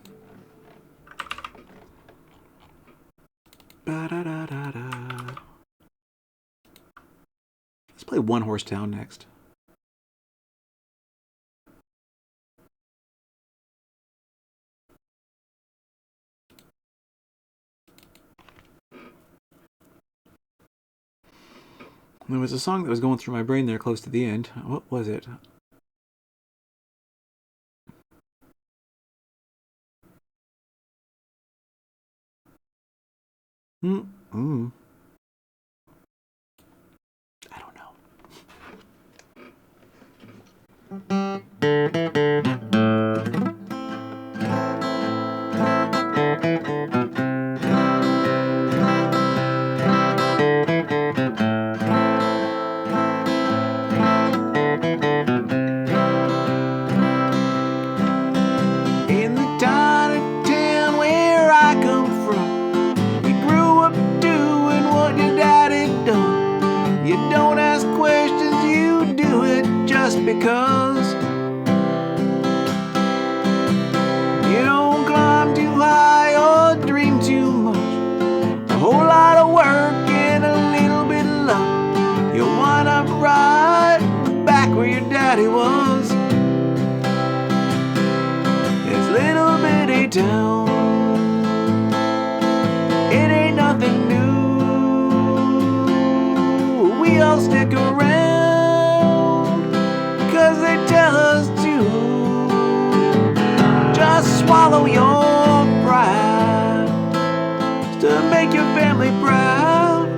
Ba-da-da-da-da. Let's play One Horse Town next. There was a song that was going through my brain there close to the end. What was it? Mm-mm. I don't know. In the tiny town where I come from, you grew up doing what your daddy done. You don't ask questions, you do it just because. You don't climb too high or dream too much. A whole lot of work and a little bit of luck. You'll wind up right back where your daddy was. This little bitty town, it ain't nothing new. We all stick around 'cause they tell us to. Just swallow your pride to make your family proud.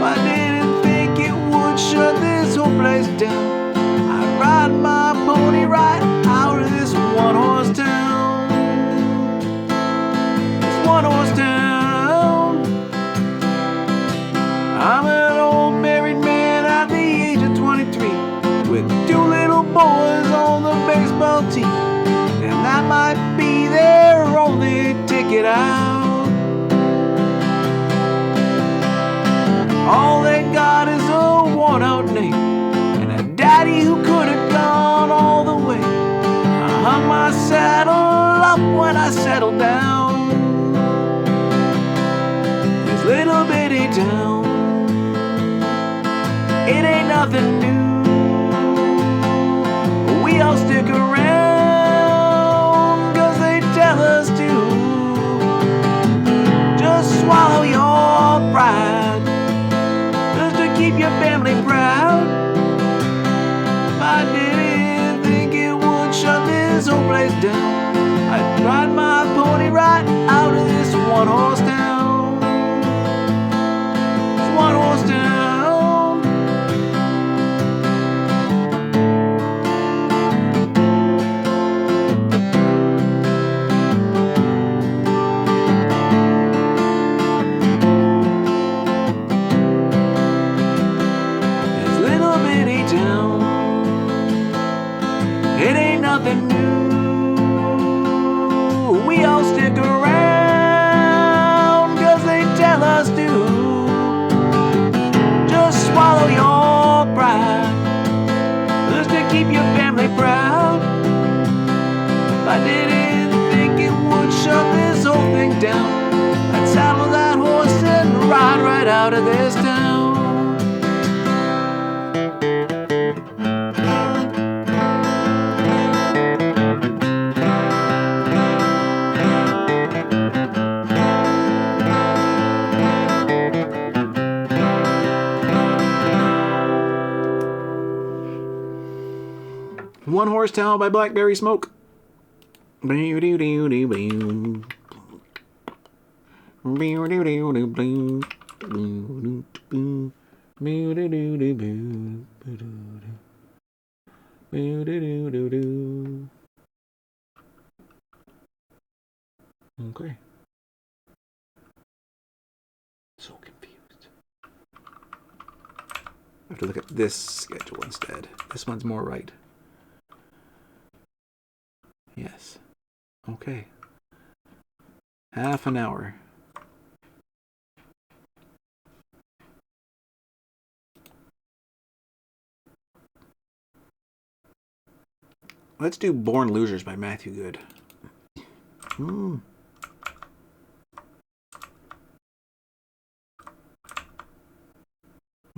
I didn't think it would shut this whole place down. I'd ride my pony right out of this one-horse town. This one-horse town. I'm an old married man at the age of 23 with 2 little boys on the baseball team, and that might be their only ticket out. All they got is a worn-out name and a daddy who could have gone all the way. I hung my saddle up when I settled down. This little bitty town, it ain't nothing new. We all stick around 'cause they tell us to. Just swallow your pride just to keep your family proud. I didn't think it would shut this whole place down. I'd ride my pony right out of this one-horse town. This one-horse town. This little bitty town, it ain't nothing new. We all stick around 'cause they tell us to. Just swallow your pride just to keep your family proud. I didn't think it would shut this whole thing down. I'd saddle that horse and ride right out of this town. One Horse Town by Blackberry Smoke. Okay. So confused. I have to look at this schedule instead. This one's more right. Yes. Okay. Half an hour. Let's do Born Losers by Matthew Good.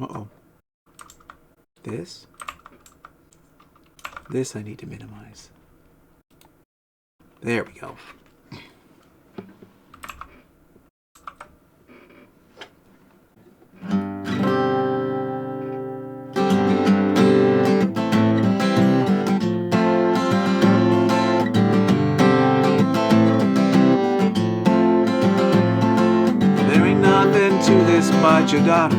Uh-oh. This I need to minimize. There we go. but your daughter.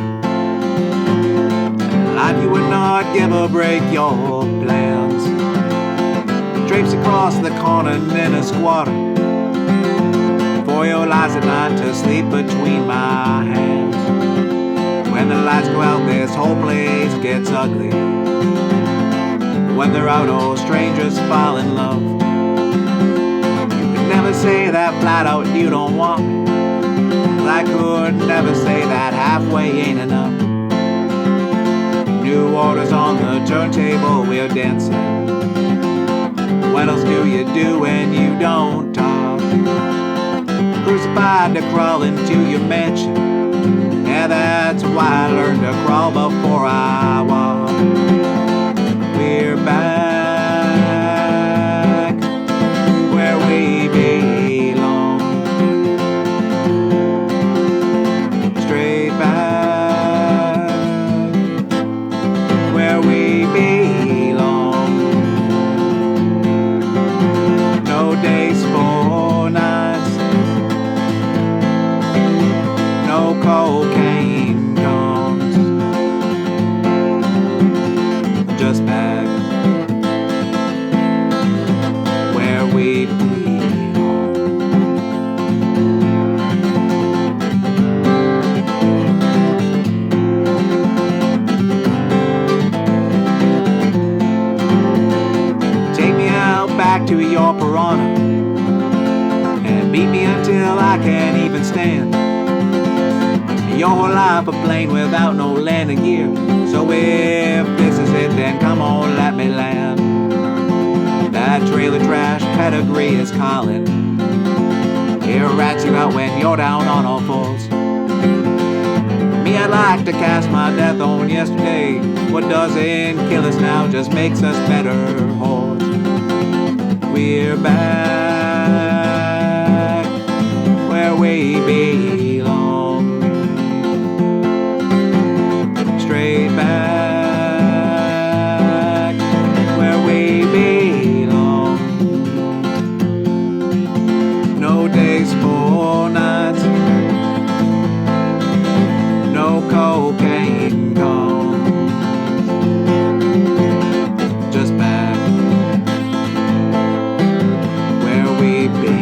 Life you would not give a break your plans. Drapes across the continental squatter. For your lies at night to sleep between my hands. When the lights go out, this whole place gets ugly. When they're out, oh, strangers fall in love. You could never say that flat out you don't want me. I could never say that halfway ain't enough. New orders on the turntable, we're dancing. What else do you do when you don't talk? Crucified to crawl into your mansion. Yeah, that's why I learned to crawl before I walk. We're back where we belong. Straight back where we belong. No days for nights. No cocaine comes. Just back where we belong. Take me out back to your piranha and beat me until I can't even stand. Your whole life a plane without no landing gear. So if this is it, then come on, let me land. That trailer trash pedigree is calling. It rats you out when you're down on all fours. Me, I'd like to cast my death on yesterday. What doesn't kill us now just makes us better whores. We're back where we belong. Straight back where we belong. No days for nights. No cocaine comes. Just back where we belong.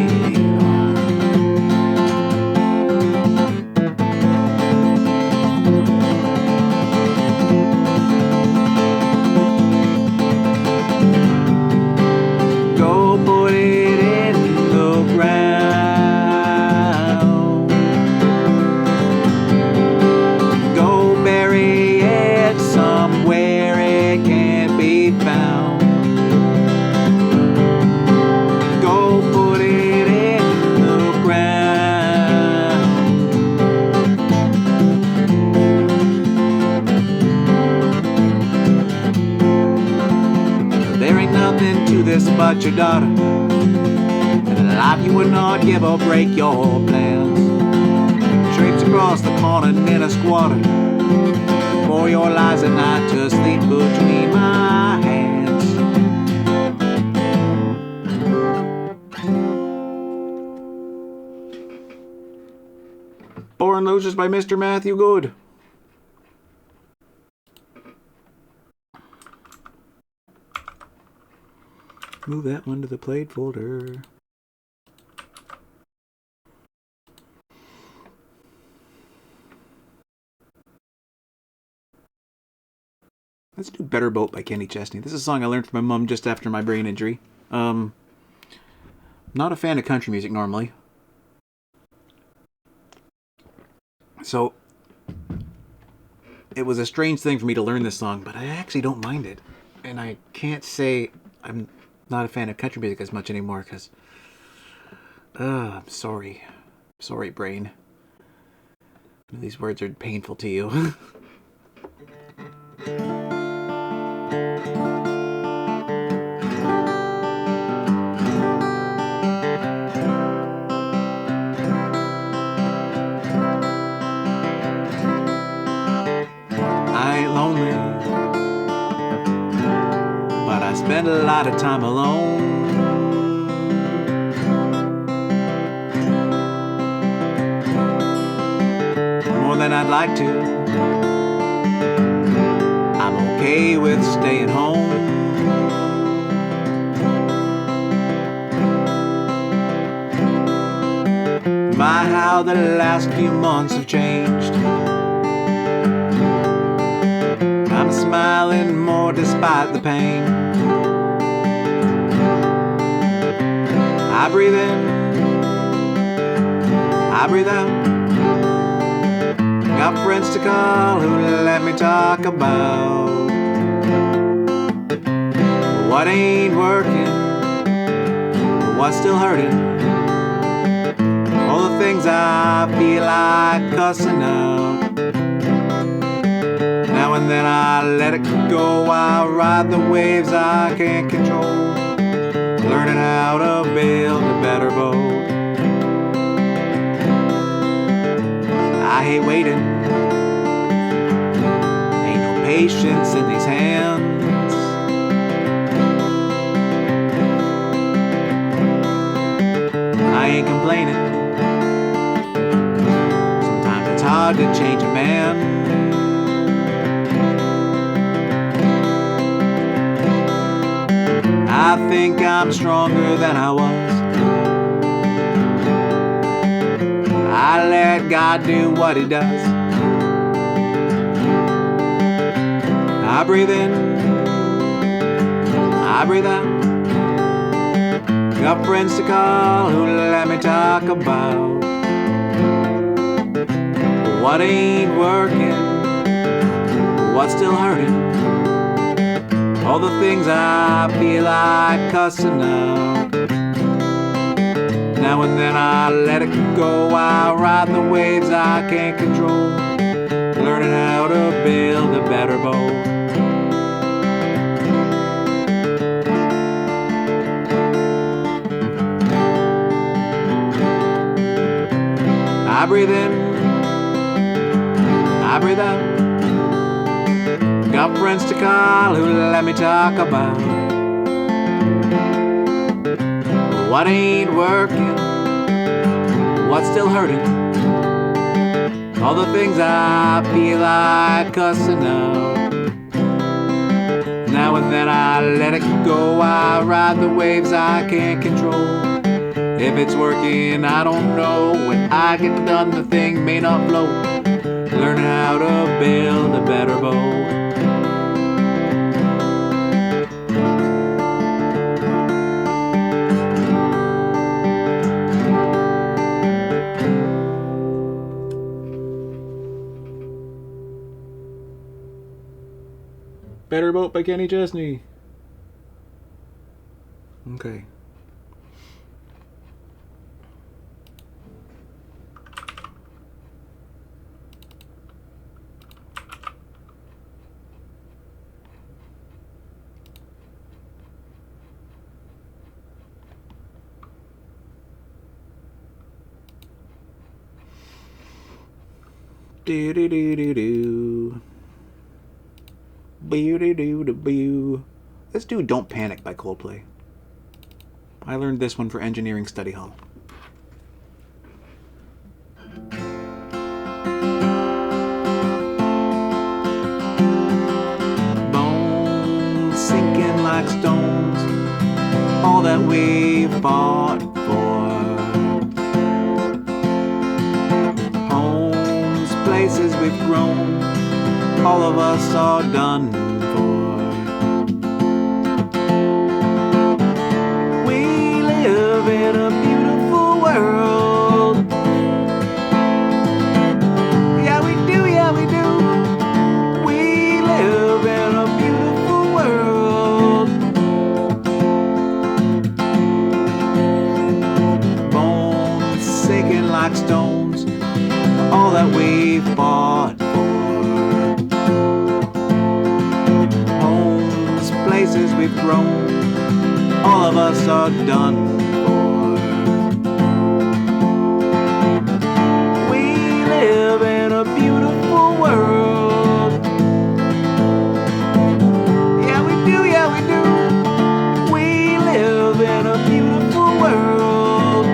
Go put it in the ground. Go bury it somewhere it can't be found. Go put it in the ground. There ain't nothing to this but your daughter. And in life you would not give or break your plans. Drapes across the continental squatter. For your lies at night to sleep between my hands. Born Losers by Mr. Matthew Good. Move that one to the played folder. Let's do Better Boat by Kenny Chesney. This is a song I learned from my mom just after my brain injury. Not a fan of country music normally. So, it was a strange thing for me to learn this song, but I actually don't mind it. And I can't say I'm not a fan of country music as much anymore, because... I'm sorry. Sorry, brain. These words are painful to you. Spend a lot of time alone. More than I'd like to. I'm okay with staying home. My, how the last few months have changed. I'm smiling more despite the pain. I breathe in, I breathe out. Got friends to call who let me talk about what ain't working, what's still hurting, all the things I feel like cussing out. Now and then I let it go, I ride the waves I can't control, learning how to build a better boat. I hate waiting, ain't no patience in these hands. I ain't complaining, sometimes it's hard to change a man. I think I'm stronger than I was. I let God do what He does. I breathe in, I breathe out. Got friends to call who let me talk about what ain't working, what's still hurting, all the things I feel like cussing out. Now and then I let it go, I ride the waves I can't control, learning how to build a better boat. I breathe in, I breathe out. Got friends to call who let me talk about what ain't working, what's still hurting, all the things I feel like cussing out. Now and then I let it go, I ride the waves I can't control. If it's working, I don't know. When I get done, the thing may not float. Learn how to build a better boat. Better Boat by Kenny Chesney. Okay. Do do do do do. Boo do do do boo. Let's do Don't Panic by Coldplay. I learned this one for engineering study hall. Bones sinking like stones, all that we've fought for. Homes, places we've grown, all of us are done for. We live in a beautiful world. Yeah, we do, yeah, we do. We live in a beautiful world. Bones sinking like stones, all that we fought for. Places we've grown, all of us are done for. We live in a beautiful world. Yeah, we do, yeah, we do. We live in a beautiful world.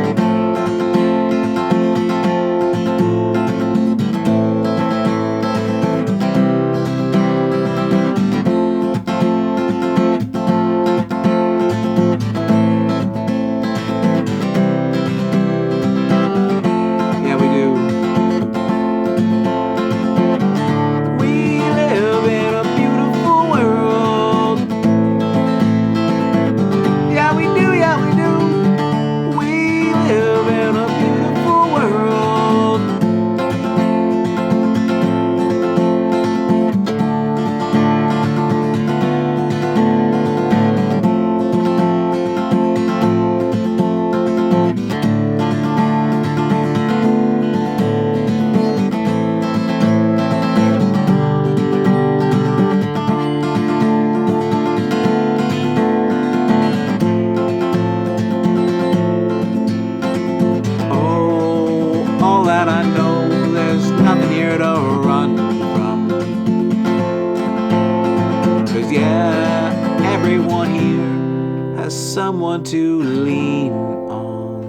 someone to lean on.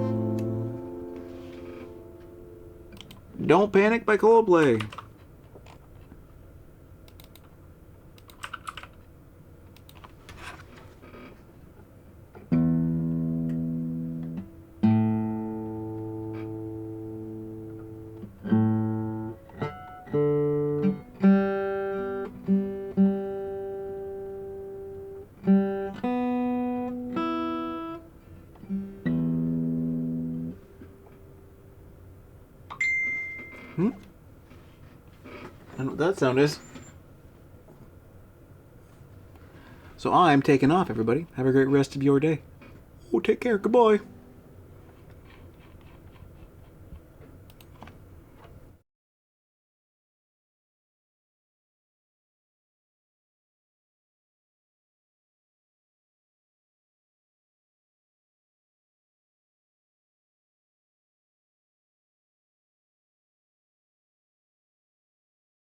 Don't Panic by Coldplay. I don't know what that sound is. So I'm taking off, everybody. Have a great rest of your day. Oh, take care. Goodbye.